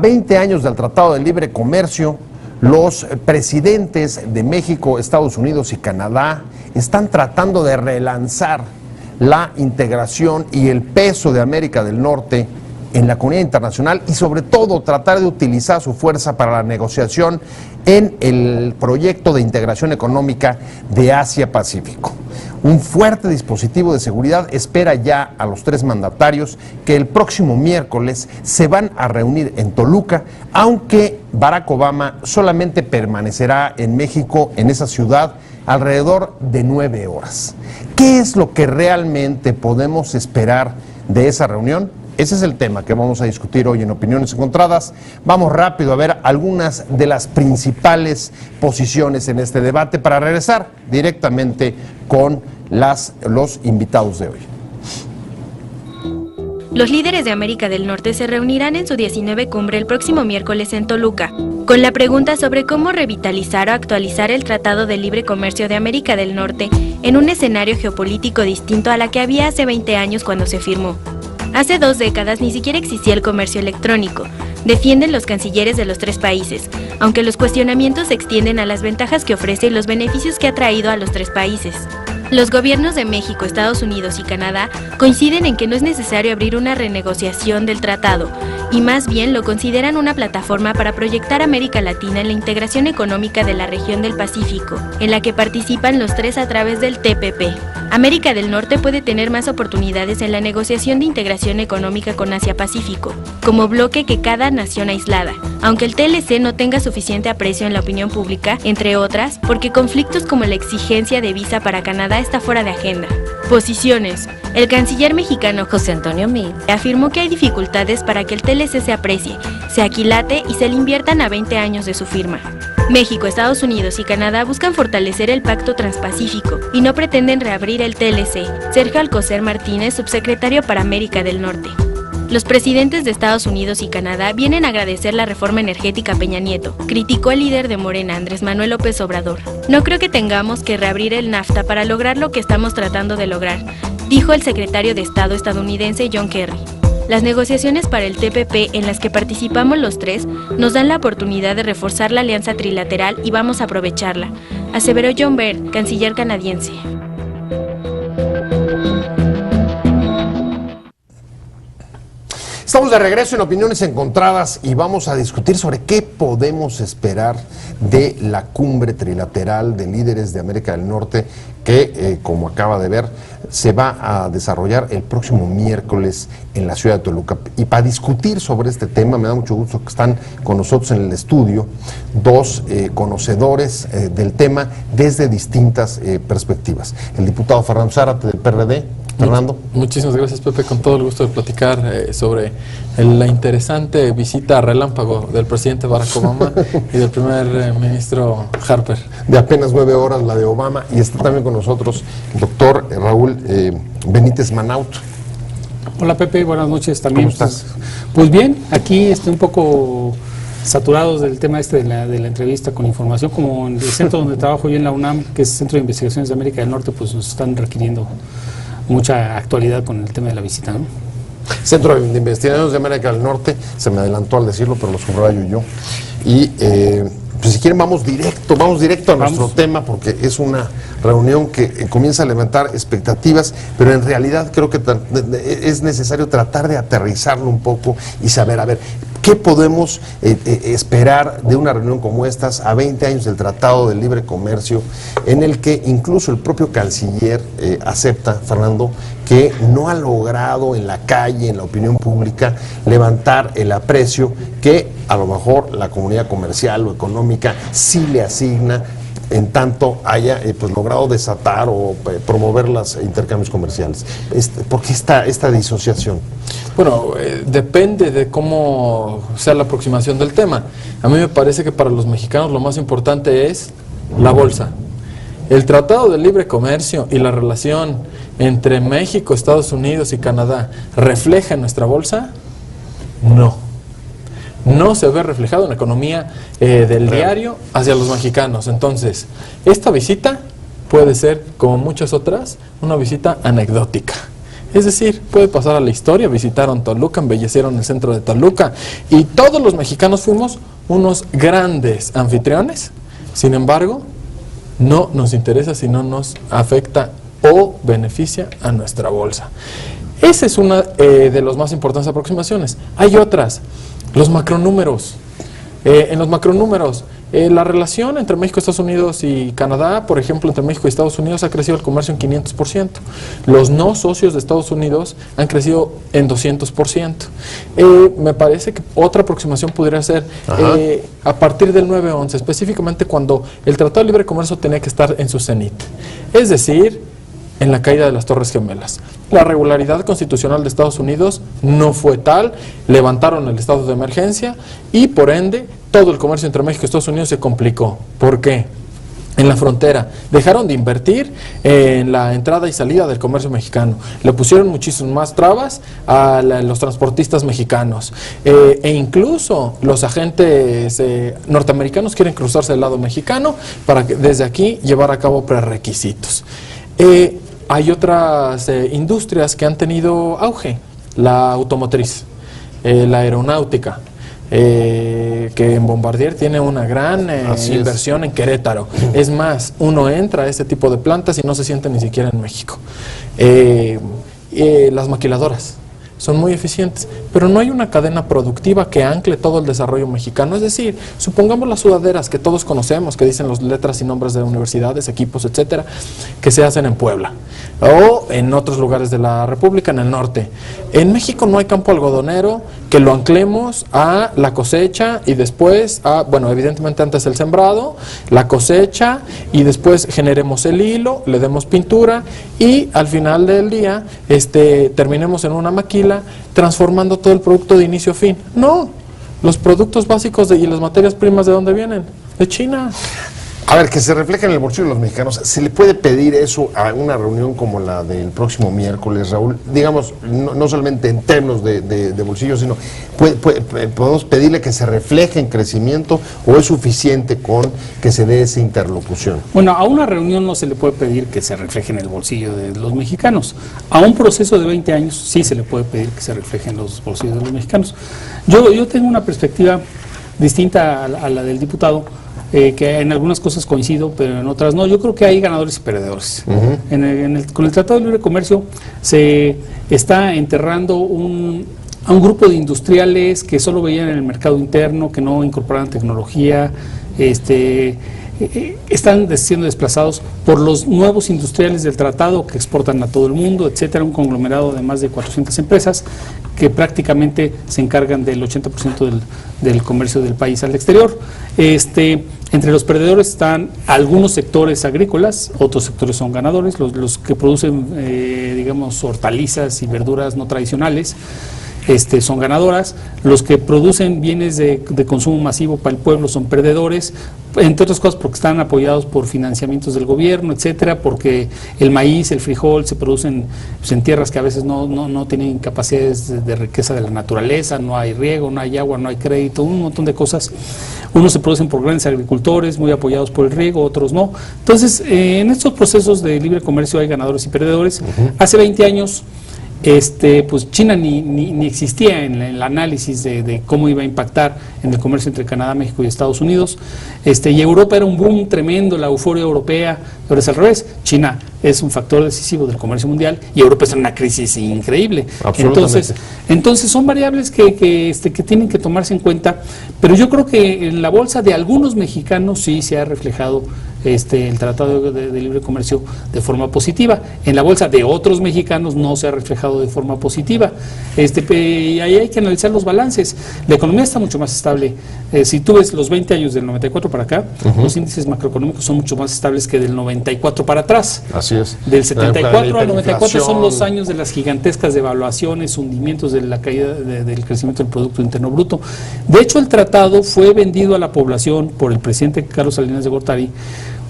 20 años del Tratado de Libre Comercio, los presidentes de México, Estados Unidos y Canadá están tratando de relanzar la integración y el peso de América del Norte en la comunidad internacional y sobre todo tratar de utilizar su fuerza para la negociación en el proyecto de integración económica de Asia-Pacífico. Un fuerte dispositivo de seguridad espera ya a los tres mandatarios que el próximo miércoles se van a reunir en Toluca, aunque Barack Obama solamente permanecerá en México, en esa ciudad, alrededor de 9 horas. ¿Qué es lo que realmente podemos esperar de esa reunión? Ese es el tema que vamos a discutir hoy en Opiniones Encontradas. Vamos rápido a ver algunas de las principales posiciones en este debate para regresar directamente con los invitados de hoy. Los líderes de América del Norte se reunirán en su 19 cumbre el próximo miércoles en Toluca, con la pregunta sobre cómo revitalizar o actualizar el Tratado de Libre Comercio de América del Norte en un escenario geopolítico distinto a la que había hace 20 años cuando se firmó. Hace 2 décadas ni siquiera existía el comercio electrónico, defienden los cancilleres de los tres países, aunque los cuestionamientos se extienden a las ventajas que ofrece y los beneficios que ha traído a los tres países. Los gobiernos de México, Estados Unidos y Canadá coinciden en que no es necesario abrir una renegociación del tratado, y más bien lo consideran una plataforma para proyectar a América Latina en la integración económica de la región del Pacífico, en la que participan los tres a través del TPP. América del Norte puede tener más oportunidades en la negociación de integración económica con Asia-Pacífico, como bloque que cada nación aislada, aunque el TLC no tenga suficiente aprecio en la opinión pública, entre otras, porque conflictos como la exigencia de visa para Canadá está fuera de agenda. Posiciones. El canciller mexicano José Antonio Meade afirmó que hay dificultades para que el TLC se aprecie, se aquilate y se le inviertan a 20 años de su firma. México, Estados Unidos y Canadá buscan fortalecer el Pacto Transpacífico y no pretenden reabrir el TLC. Sergio Alcocer Martínez, subsecretario para América del Norte. Los presidentes de Estados Unidos y Canadá vienen a agradecer la reforma energética a Peña Nieto, criticó el líder de Morena, Andrés Manuel López Obrador. No creo que tengamos que reabrir el NAFTA para lograr lo que estamos tratando de lograr, dijo el secretario de Estado estadounidense John Kerry. Las negociaciones para el TPP en las que participamos los tres nos dan la oportunidad de reforzar la alianza trilateral y vamos a aprovecharla, aseveró John Baird, canciller canadiense. Estamos de regreso en Opiniones Encontradas y vamos a discutir sobre qué podemos esperar de la cumbre trilateral de líderes de América del Norte que, como acaba de ver, se va a desarrollar el próximo miércoles en la ciudad de Toluca. Y para discutir sobre este tema, me da mucho gusto que están con nosotros en el estudio dos conocedores del tema desde distintas perspectivas. El diputado Fernando Zárate del PRD. Fernando. Muchísimas gracias, Pepe, con todo el gusto de platicar sobre la interesante visita relámpago del presidente Barack Obama y del primer ministro Harper. De apenas 9 horas la de Obama, y está también con nosotros el doctor Raúl Benítez Manaut. Hola, Pepe, buenas noches también. ¿Cómo estás? Pues bien, aquí un poco saturados del tema de la entrevista con información, como en el centro donde trabajo yo en la UNAM, que es el Centro de Investigaciones de América del Norte, pues nos están requiriendo mucha actualidad con el tema de la visita, ¿no? Centro de Investigaciones de América del Norte, se me adelantó al decirlo, pero lo subrayo yo. Y pues si quieren vamos directo a nuestro tema, porque es una reunión que comienza a levantar expectativas, pero en realidad creo que es necesario tratar de aterrizarlo un poco y saber, a ver, ¿qué podemos esperar de una reunión como estas a 20 años del Tratado de Libre Comercio, en el que incluso el propio canciller acepta, Fernando, que no ha logrado en la calle, en la opinión pública, levantar el aprecio que a lo mejor la comunidad comercial o económica sí le asigna, en tanto haya pues logrado desatar o promover los intercambios comerciales? ¿Por qué esta disociación? Bueno, depende de cómo sea la aproximación del tema. A mí me parece que para los mexicanos lo más importante es la bolsa. ¿El Tratado de Libre Comercio y la relación entre México, Estados Unidos y Canadá refleja en nuestra bolsa? No. No se ve reflejado en la economía del diario hacia los mexicanos. Entonces, esta visita puede ser, como muchas otras, una visita anecdótica. Es decir, puede pasar a la historia, visitaron Toluca, embellecieron el centro de Toluca y todos los mexicanos fuimos unos grandes anfitriones. Sin embargo, no nos interesa si no nos afecta o beneficia a nuestra bolsa. Esa es una de las más importantes aproximaciones. Hay otras, los macronúmeros. En los macronúmeros, la relación entre México, Estados Unidos y Canadá, por ejemplo, entre México y Estados Unidos ha crecido el comercio en 500%. Los no socios de Estados Unidos han crecido en 200%. Me parece que otra aproximación podría ser a partir del 9/11, específicamente cuando el Tratado de Libre Comercio tenía que estar en su cenit. Es decir, en la caída de las Torres Gemelas. La regularidad constitucional de Estados Unidos no fue tal, levantaron el estado de emergencia y por ende todo el comercio entre México y Estados Unidos se complicó. ¿Por qué? En la frontera dejaron de invertir en la entrada y salida del comercio mexicano, le pusieron muchísimas más trabas a los transportistas mexicanos e incluso los agentes norteamericanos quieren cruzarse del lado mexicano para que desde aquí llevar a cabo prerequisitos. Hay otras industrias que han tenido auge, la automotriz, la aeronáutica, que en Bombardier tiene una gran inversión en Querétaro. Es más, uno entra a ese tipo de plantas y no se siente ni siquiera en México. Las maquiladoras son muy eficientes, pero no hay una cadena productiva que ancle todo el desarrollo mexicano. Es decir, supongamos las sudaderas que todos conocemos, que dicen las letras y nombres de universidades, equipos, etcétera, que se hacen en Puebla o en otros lugares de la República, en el norte. En México no hay campo algodonero que lo anclemos a la cosecha y después a, bueno, evidentemente antes el sembrado, la cosecha y después generemos el hilo, le demos pintura y al final del día terminemos en una maquila transformando todo el producto de inicio a fin. No, los productos básicos y las materias primas, ¿de dónde vienen? De China. A ver, que se refleje en el bolsillo de los mexicanos. ¿Se le puede pedir eso a una reunión como la del próximo miércoles, Raúl? Digamos, no solamente en términos de bolsillo, sino podemos pedirle que se refleje en crecimiento o es suficiente con que se dé esa interlocución. Bueno, a una reunión no se le puede pedir que se refleje en el bolsillo de los mexicanos. A un proceso de 20 años sí se le puede pedir que se refleje en los bolsillos de los mexicanos. Yo tengo una perspectiva distinta a la del diputado, que en algunas cosas coincido, pero en otras no. Yo creo que hay ganadores y perdedores. Con el Tratado de Libre Comercio se está enterrando a un grupo de industriales que solo veían en el mercado interno, que no incorporaban tecnología, están siendo desplazados por los nuevos industriales del tratado que exportan a todo el mundo, etcétera, un conglomerado de más de 400 empresas que prácticamente se encargan del 80% del comercio del país al exterior. Entre los perdedores están algunos sectores agrícolas, otros sectores son ganadores, los que producen, digamos, hortalizas y verduras no tradicionales, son ganadoras. Los que producen bienes de consumo masivo para el pueblo son perdedores, entre otras cosas porque están apoyados por financiamientos del gobierno, etcétera, porque el maíz, el frijol se producen en tierras que a veces no tienen capacidades de riqueza de la naturaleza, no hay riego, no hay agua, no hay crédito, un montón de cosas. Unos se producen por grandes agricultores muy apoyados por el riego, otros no. Entonces, en estos procesos de libre comercio hay ganadores y perdedores. Hace 20 años pues China ni existía en el análisis de cómo iba a impactar en el comercio entre Canadá, México y Estados Unidos, y Europa era un boom tremendo, la euforia europea, pero es al revés. China es un factor decisivo del comercio mundial y Europa está en una crisis increíble. Entonces son variables que tienen que tomarse en cuenta, pero yo creo que en la bolsa de algunos mexicanos sí se ha reflejado el Tratado de Libre Comercio de forma positiva. En la bolsa de otros mexicanos no se ha reflejado de forma positiva. Y ahí hay que analizar los balances. La economía está mucho más estable. Si tú ves los 20 años del 94 para acá, los índices macroeconómicos son mucho más estables que del 94 para atrás. Así es. Del 74 al 94 son los años de las gigantescas devaluaciones, hundimientos de la caída del crecimiento del Producto Interno Bruto. De hecho, el tratado fue vendido a la población por el presidente Carlos Salinas de Gortari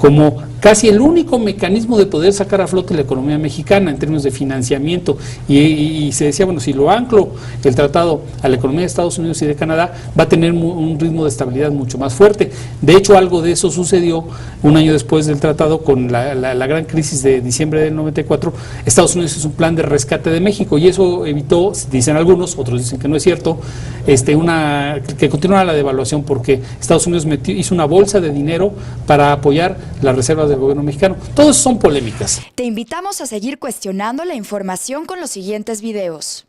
como casi el único mecanismo de poder sacar a flote la economía mexicana en términos de financiamiento, y se decía, bueno, si lo anclo el tratado a la economía de Estados Unidos y de Canadá, va a tener un ritmo de estabilidad mucho más fuerte. De hecho, algo de eso sucedió un año después del tratado con la gran crisis de diciembre del 94. Estados Unidos hizo un plan de rescate de México y eso evitó, dicen algunos, otros dicen que no es cierto, que continuara la devaluación, porque Estados Unidos hizo una bolsa de dinero para apoyar las reservas del gobierno mexicano. Todos son polémicas. Te invitamos a seguir cuestionando la información con los siguientes videos.